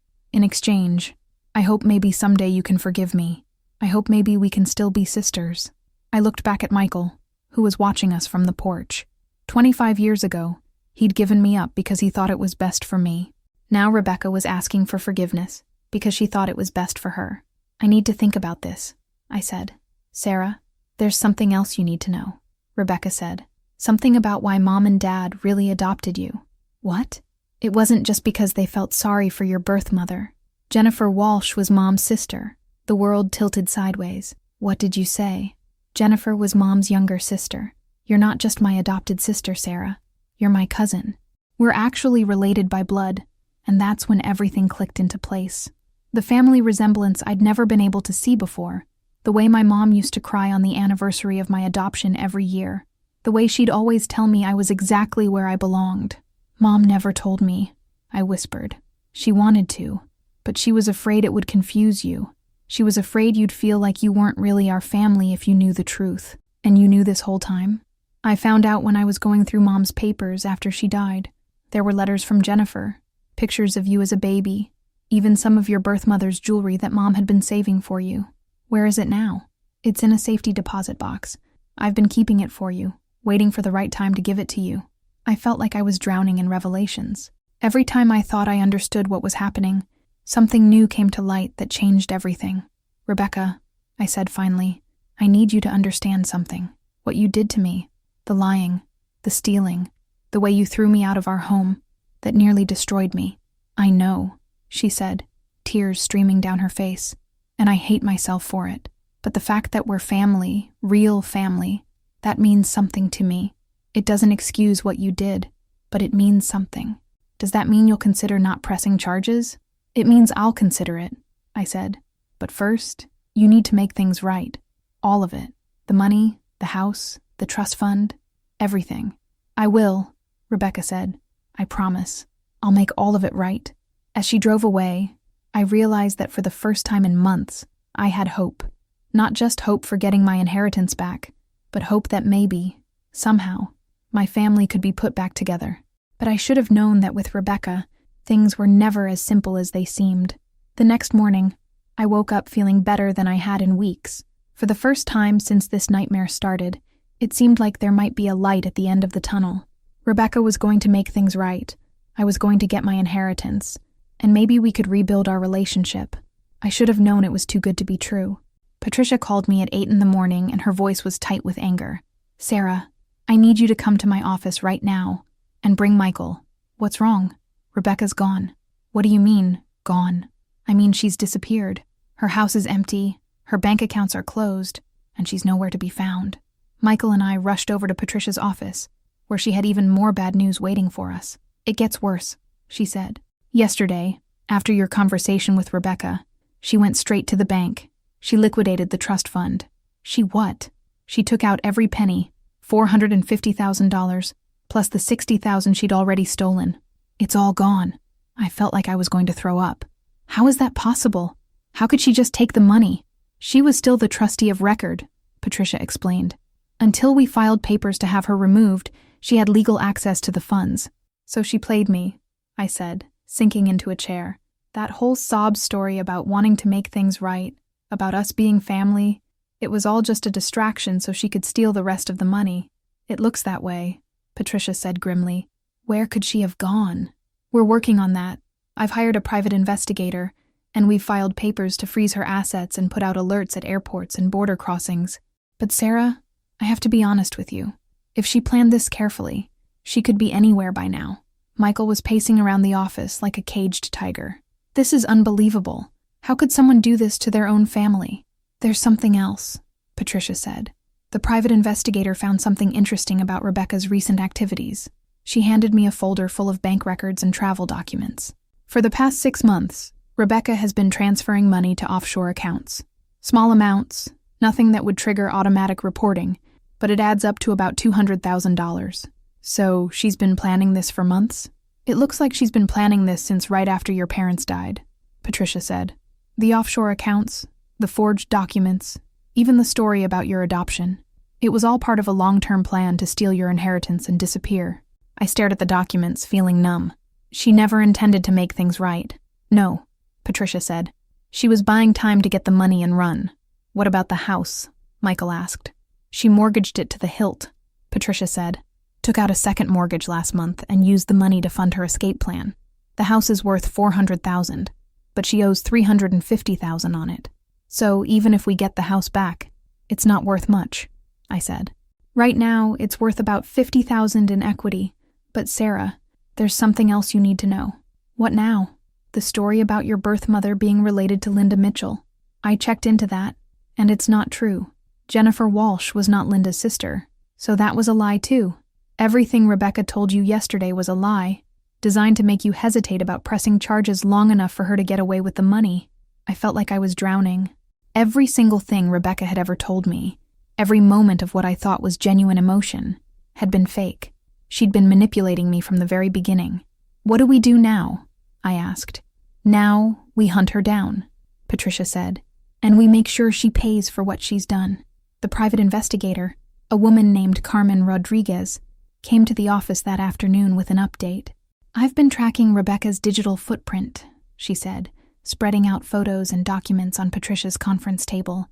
[SPEAKER 1] I hope maybe someday you can forgive me. I hope maybe we can still be sisters." I looked back at Michael, who was watching us from the porch. 25 years ago, he'd given me up because he thought it was best for me. Now Rebecca was asking for forgiveness because she thought it was best for her. "I need to think about this," I said. "Sarah, there's something else you need to know," Rebecca said. "Something about why Mom and Dad really adopted you." "What?" "It wasn't just because they felt sorry for your birth mother. Jennifer Walsh was Mom's sister." The world tilted sideways. "What did you say?" "Jennifer was Mom's younger sister. You're not just my adopted sister, Sarah. You're my cousin. We're actually related by blood, and that's when everything clicked into place. The family resemblance I'd never been able to see before, the way my mom used to cry on the anniversary of my adoption every year, the way she'd always tell me I was exactly where I belonged. Mom never told me," I whispered. "She wanted to, but she was afraid it would confuse you. She was afraid you'd feel like you weren't really our family if you knew the truth. And you knew this whole time?" "I found out when I was going through Mom's papers after she died. There were letters from Jennifer, pictures of you as a baby, even some of your birth mother's jewelry that Mom had been saving for you. Where is it now?" "It's in a safety deposit box. I've been keeping it for you, waiting for the right time to give it to you." I felt like I was drowning in revelations. Every time I thought I understood what was happening, something new came to light that changed everything. "Rebecca," I said finally, "I need you to understand something. What you did to me, the lying, the stealing, the way you threw me out of our home, that nearly destroyed me." "I know," she said, tears streaming down her face, "and I hate myself for it. But the fact that we're family, real family, that means something to me. It doesn't excuse what you did, but it means something." "Does that mean you'll consider not pressing charges?" "It means I'll consider it," I said. "But first, you need to make things right. All of it. The money, the house, the trust fund, everything." "I will," Rebecca said. "I promise. I'll make all of it right." As she drove away, I realized that for the first time in months, I had hope. Not just hope for getting my inheritance back, but hope that maybe, somehow, my family could be put back together. But I should have known that with Rebecca, things were never as simple as they seemed. The next morning, I woke up feeling better than I had in weeks. For the first time since this nightmare started, it seemed like there might be a light at the end of the tunnel. Rebecca was going to make things right. I was going to get my inheritance, and maybe we could rebuild our relationship. I should have known it was too good to be true. Patricia called me at 8 in the morning, and her voice was tight with anger. "Sarah, I need you to come to my office right now and bring Michael." "What's wrong?" "Rebecca's gone." "What do you mean, gone?" "I mean she's disappeared. Her house is empty, her bank accounts are closed, and she's nowhere to be found." Michael and I rushed over to Patricia's office, where she had even more bad news waiting for us. "It gets worse," she said. "Yesterday, after your conversation with Rebecca, she went straight to the bank. She liquidated the trust fund." "She what?" "She took out every penny, $450,000, plus the $60,000 she'd already stolen. It's all gone." I felt like I was going to throw up. "How is that possible? How could she just take the money?" "She was still the trustee of record," Patricia explained. "Until we filed papers to have her removed, she had legal access to the funds." "So she played me," I said, sinking into a chair. "That whole sob story about wanting to make things right, about us being family, it was all just a distraction so she could steal the rest of the money." "It looks that way," Patricia said grimly. "Where could she have gone?" "We're working on that. I've hired a private investigator, and we've filed papers to freeze her assets and put out alerts at airports and border crossings. But Sarah, I have to be honest with you. If she planned this carefully, she could be anywhere by now." Michael was pacing around the office like a caged tiger. "This is unbelievable. How could someone do this to their own family?" "There's something else," Patricia said. "The private investigator found something interesting about Rebecca's recent activities." She handed me a folder full of bank records and travel documents. "For the past 6 months, Rebecca has been transferring money to offshore accounts. Small amounts, nothing that would trigger automatic reporting, but it adds up to about $200,000. So she's been planning this for months?" "It looks like she's been planning this since right after your parents died," Patricia said. "The offshore accounts, the forged documents, even the story about your adoption. It was all part of a long-term plan to steal your inheritance and disappear. I stared at the documents, feeling numb. She never intended to make things right. No, Patricia said. She was buying time to get the money and run. What about the house? Michael asked. She mortgaged it to the hilt, Patricia said. Took out a second mortgage last month and used the money to fund her escape plan. The house is worth $400,000, but she owes $350,000 on it. So even if we get the house back, it's not worth much, I said. Right now, it's worth about $50,000 in equity. But Sarah, there's something else you need to know. What now? The story about your birth mother being related to Linda Mitchell. I checked into that, and it's not true. Jennifer Walsh was not Linda's sister, so that was a lie too. Everything Rebecca told you yesterday was a lie, designed to make you hesitate about pressing charges long enough for her to get away with the money. I felt like I was drowning. Every single thing Rebecca had ever told me, every moment of what I thought was genuine emotion, had been fake. She'd been manipulating me from the very beginning. What do we do now? I asked. Now we hunt her down, Patricia said, and we make sure she pays for what she's done. The private investigator, a woman named Carmen Rodriguez, came to the office that afternoon with an update. I've been tracking Rebecca's digital footprint, she said, spreading out photos and documents on Patricia's conference table.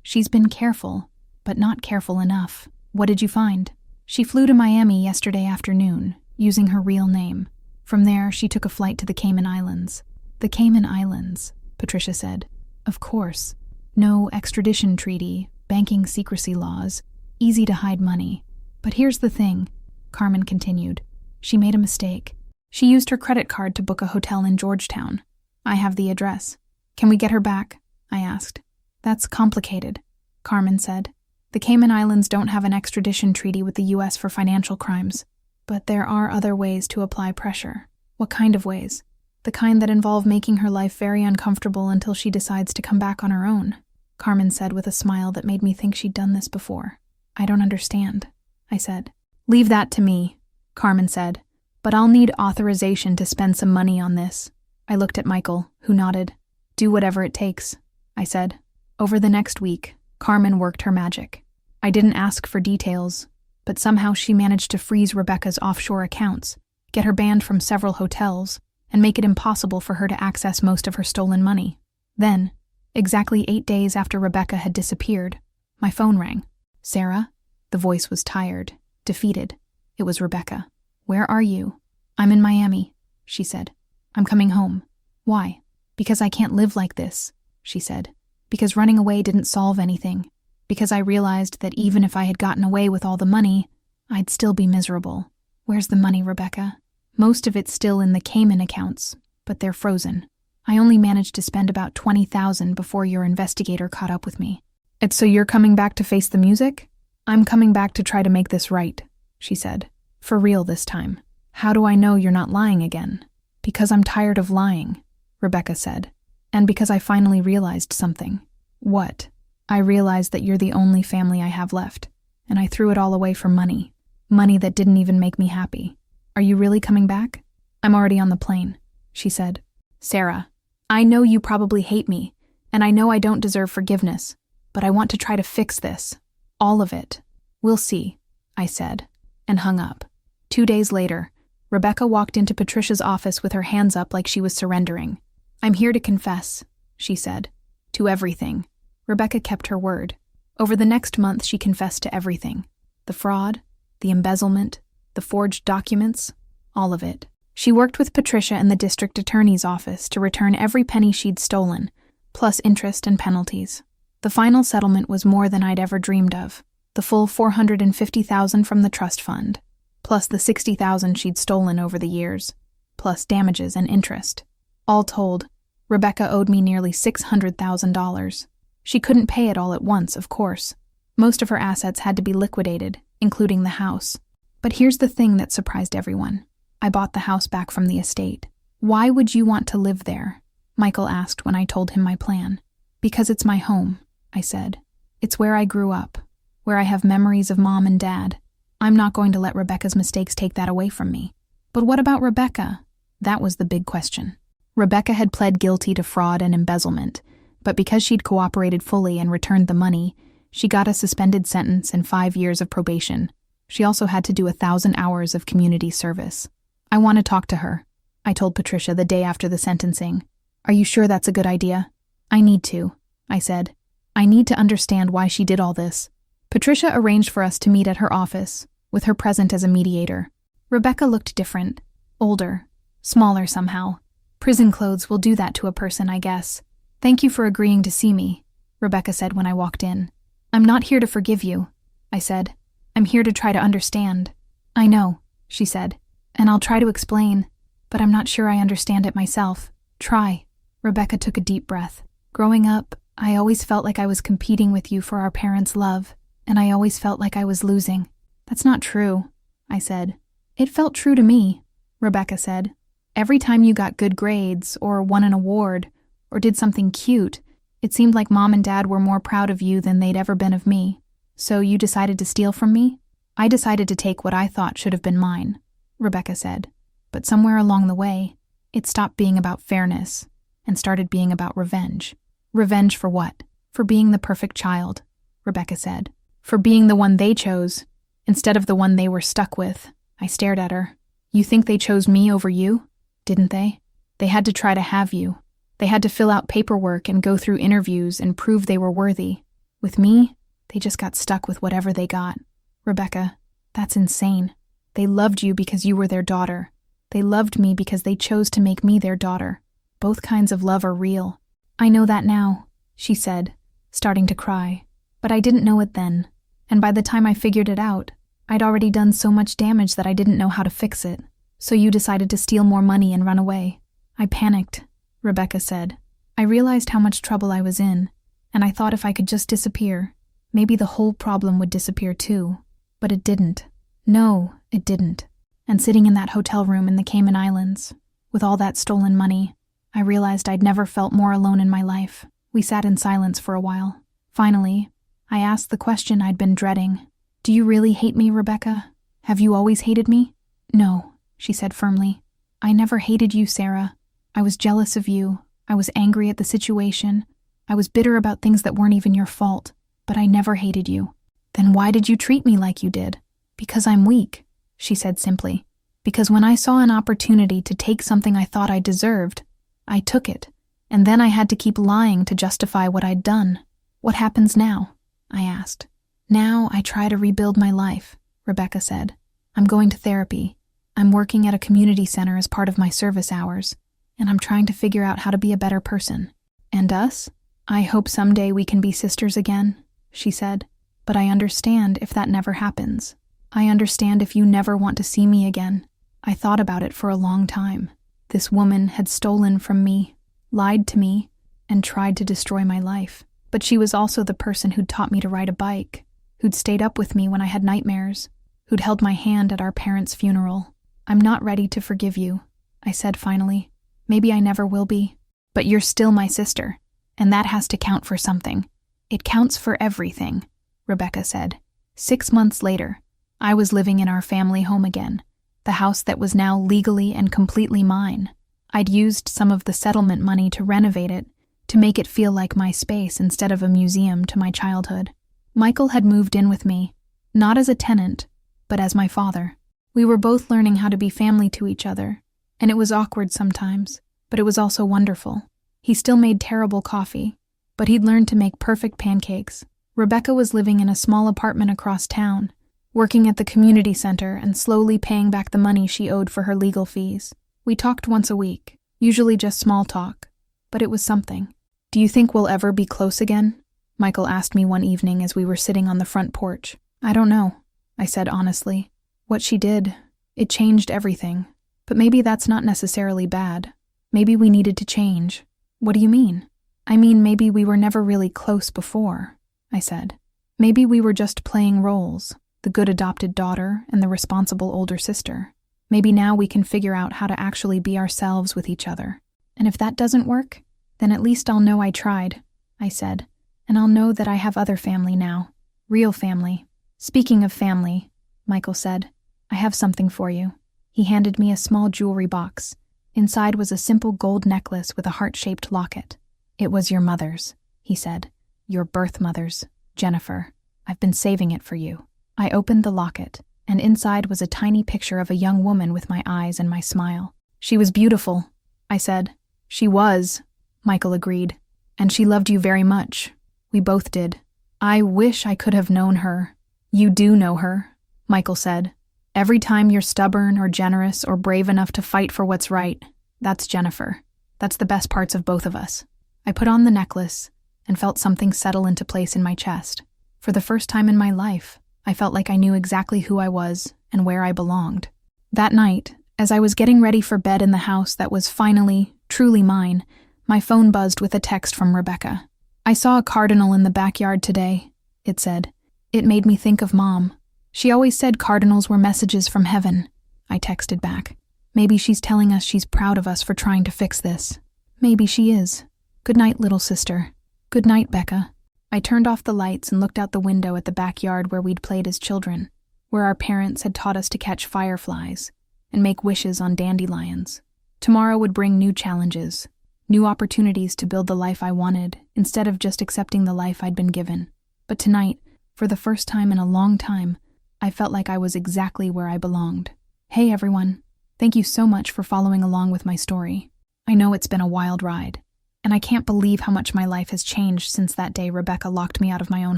[SPEAKER 1] She's been careful, but not careful enough. What did you find? She flew to Miami yesterday afternoon, using her real name. From there, she took a flight to the Cayman Islands. The Cayman Islands, Patricia said. Of course. No extradition treaty, banking secrecy laws, easy to hide money. But here's the thing, Carmen continued. She made a mistake. She used her credit card to book a hotel in Georgetown. I have the address. Can we get her back? I asked. That's complicated, Carmen said. The Cayman Islands don't have an extradition treaty with the U.S. for financial crimes. But there are other ways to apply pressure. What kind of ways? The kind that involve making her life very uncomfortable until she decides to come back on her own, Carmen said with a smile that made me think she'd done this before. I don't understand, I said. Leave that to me, Carmen said. But I'll need authorization to spend some money on this. I looked at Michael, who nodded. Do whatever it takes, I said. Over the next week, Carmen worked her magic. I didn't ask for details, but somehow she managed to freeze Rebecca's offshore accounts, get her banned from several hotels, and make it impossible for her to access most of her stolen money. Then, exactly 8 days after Rebecca had disappeared, my phone rang. Sarah? The voice was tired, defeated. It was Rebecca. Where are you? I'm in Miami, she said. I'm coming home. Why? Because I can't live like this, she said. Because running away didn't solve anything. Because I realized that even if I had gotten away with all the money, I'd still be miserable. Where's the money, Rebecca? Most of it's still in the Cayman accounts, but they're frozen. I only managed to spend about $20,000 before your investigator caught up with me. And so you're coming back to face the music? I'm coming back to try to make this right, she said. For real this time. How do I know you're not lying again? Because I'm tired of lying, Rebecca said. And because I finally realized something. What? I realized that you're the only family I have left, and I threw it all away for money. Money that didn't even make me happy. Are you really coming back? I'm already on the plane, she said. Sarah, I know you probably hate me, and I know I don't deserve forgiveness, but I want to try to fix this. All of it. We'll see, I said, and hung up. 2 days later, Rebecca walked into Patricia's office with her hands up like she was surrendering. I'm here to confess, she said. To everything. Rebecca kept her word. Over the next month, she confessed to everything. The fraud, the embezzlement, the forged documents, all of it. She worked with Patricia in the district attorney's office to return every penny she'd stolen, plus interest and penalties. The final settlement was more than I'd ever dreamed of. The full $450,000 from the trust fund, plus the $60,000 she'd stolen over the years, plus damages and interest. All told, Rebecca owed me nearly $600,000. She couldn't pay it all at once, of course. Most of her assets had to be liquidated, including the house. But here's the thing that surprised everyone. I bought the house back from the estate. Why would you want to live there? Michael asked when I told him my plan. Because it's my home, I said. It's where I grew up, where I have memories of Mom and Dad. I'm not going to let Rebecca's mistakes take that away from me. But what about Rebecca? That was the big question. Rebecca had pled guilty to fraud and embezzlement, but because she'd cooperated fully and returned the money, She got a suspended sentence and 5 years of probation. She also had to do 1,000 hours of community service. I want to talk to her, I told Patricia the day after the sentencing. Are you sure that's a good idea? I need to, I said. I need to understand why she did all this. Patricia arranged for us to meet at her office, with her present as a mediator. Rebecca looked different, older, smaller somehow. Prison clothes will do that to a person, I guess. Thank you for agreeing to see me, Rebecca said when I walked in. I'm not here to forgive you, I said. I'm here to try to understand. I know, she said, and I'll try to explain, but I'm not sure I understand it myself. Try. Rebecca took a deep breath. Growing up, I always felt like I was competing with you for our parents' love, and I always felt like I was losing. That's not true, I said. It felt true to me, Rebecca said. Every time you got good grades, or won an award, or did something cute, it seemed like Mom and Dad were more proud of you than they'd ever been of me. So you decided to steal from me? I decided to take what I thought should have been mine, Rebecca said. But somewhere along the way, it stopped being about fairness and started being about revenge. Revenge for what? For being the perfect child, Rebecca said. For being the one they chose, instead of the one they were stuck with. I stared at her. You think they chose me over you? Didn't they? They had to try to have you. They had to fill out paperwork and go through interviews and prove they were worthy. With me, they just got stuck with whatever they got. Rebecca, that's insane. They loved you because you were their daughter. They loved me because they chose to make me their daughter. Both kinds of love are real. I know that now, she said, starting to cry. But I didn't know it then. And by the time I figured it out, I'd already done so much damage that I didn't know how to fix it. So you decided to steal more money and run away. I panicked, Rebecca said. I realized how much trouble I was in, and I thought if I could just disappear, maybe the whole problem would disappear too. But it didn't. No, it didn't. And sitting in that hotel room in the Cayman Islands, with all that stolen money, I realized I'd never felt more alone in my life. We sat in silence for a while. Finally, I asked the question I'd been dreading. Do you really hate me, Rebecca? Have you always hated me? No, she said firmly. I never hated you, Sarah. I was jealous of you. I was angry at the situation. I was bitter about things that weren't even your fault. But I never hated you. Then why did you treat me like you did? Because I'm weak, she said simply. Because when I saw an opportunity to take something I thought I deserved, I took it. And then I had to keep lying to justify what I'd done. What happens now? I asked. Now I try to rebuild my life, Rebecca said. I'm going to therapy. I'm working at a community center as part of my service hours, and I'm trying to figure out how to be a better person. And us? I hope someday we can be sisters again, she said. But I understand if that never happens. I understand if you never want to see me again. I thought about it for a long time. This woman had stolen from me, lied to me, and tried to destroy my life. But she was also the person who'd taught me to ride a bike, who'd stayed up with me when I had nightmares, who'd held my hand at our parents' funeral. I'm not ready to forgive you, I said finally. Maybe I never will be. But you're still my sister, and that has to count for something. It counts for everything, Rebecca said. 6 months later, I was living in our family home again, the house that was now legally and completely mine. I'd used some of the settlement money to renovate it, to make it feel like my space instead of a museum to my childhood. Michael had moved in with me, not as a tenant, but as my father. We were both learning how to be family to each other, and it was awkward sometimes, but it was also wonderful. He still made terrible coffee, but he'd learned to make perfect pancakes. Rebecca was living in a small apartment across town, working at the community center and slowly paying back the money she owed for her legal fees. We talked once a week, usually just small talk, but it was something. Do you think we'll ever be close again? Michael asked me one evening as we were sitting on the front porch. I don't know, I said honestly. What she did, it changed everything. But maybe that's not necessarily bad. Maybe we needed to change. What do you mean? I mean, maybe we were never really close before, I said. Maybe we were just playing roles, the good adopted daughter and the responsible older sister. Maybe now we can figure out how to actually be ourselves with each other. And if that doesn't work, then at least I'll know I tried, I said. And I'll know that I have other family now. Real family. Speaking of family, Michael said, I have something for you. He handed me a small jewelry box. Inside was a simple gold necklace with a heart-shaped locket. It was your mother's, he said. Your birth mother's. Jennifer, I've been saving it for you. I opened the locket, and inside was a tiny picture of a young woman with my eyes and my smile. She was beautiful, I said. She was, Michael agreed. And she loved you very much. We both did. I wish I could have known her. You do know her, Michael said. Every time you're stubborn or generous or brave enough to fight for what's right, that's Jennifer. That's the best parts of both of us. I put on the necklace and felt something settle into place in my chest. For the first time in my life, I felt like I knew exactly who I was and where I belonged. That night, as I was getting ready for bed in the house that was finally, truly mine, my phone buzzed with a text from Rebecca. I saw a cardinal in the backyard today, it said. It made me think of Mom. She always said cardinals were messages from heaven. I texted back. Maybe she's telling us she's proud of us for trying to fix this. Maybe she is. Good night, little sister. Good night, Becca. I turned off the lights and looked out the window at the backyard where we'd played as children, where our parents had taught us to catch fireflies and make wishes on dandelions. Tomorrow would bring new challenges, new opportunities to build the life I wanted instead of just accepting the life I'd been given. But tonight, for the first time in a long time, I felt like I was exactly where I belonged. Hey everyone, thank you so much for following along with my story. I know it's been a wild ride, and I can't believe how much my life has changed since that day Rebecca locked me out of my own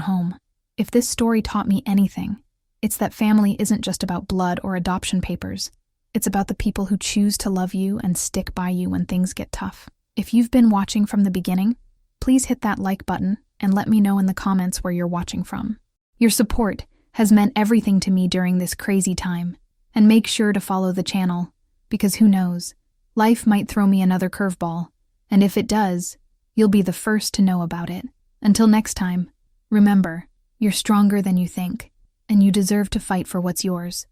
[SPEAKER 1] home. If this story taught me anything, it's that family isn't just about blood or adoption papers. It's about the people who choose to love you and stick by you when things get tough. If you've been watching from the beginning, please hit that like button and let me know in the comments where you're watching from. Your support has meant everything to me during this crazy time, and make sure to follow the channel, because who knows, life might throw me another curveball, and if it does, you'll be the first to know about it. Until next time, remember, you're stronger than you think, and you deserve to fight for what's yours.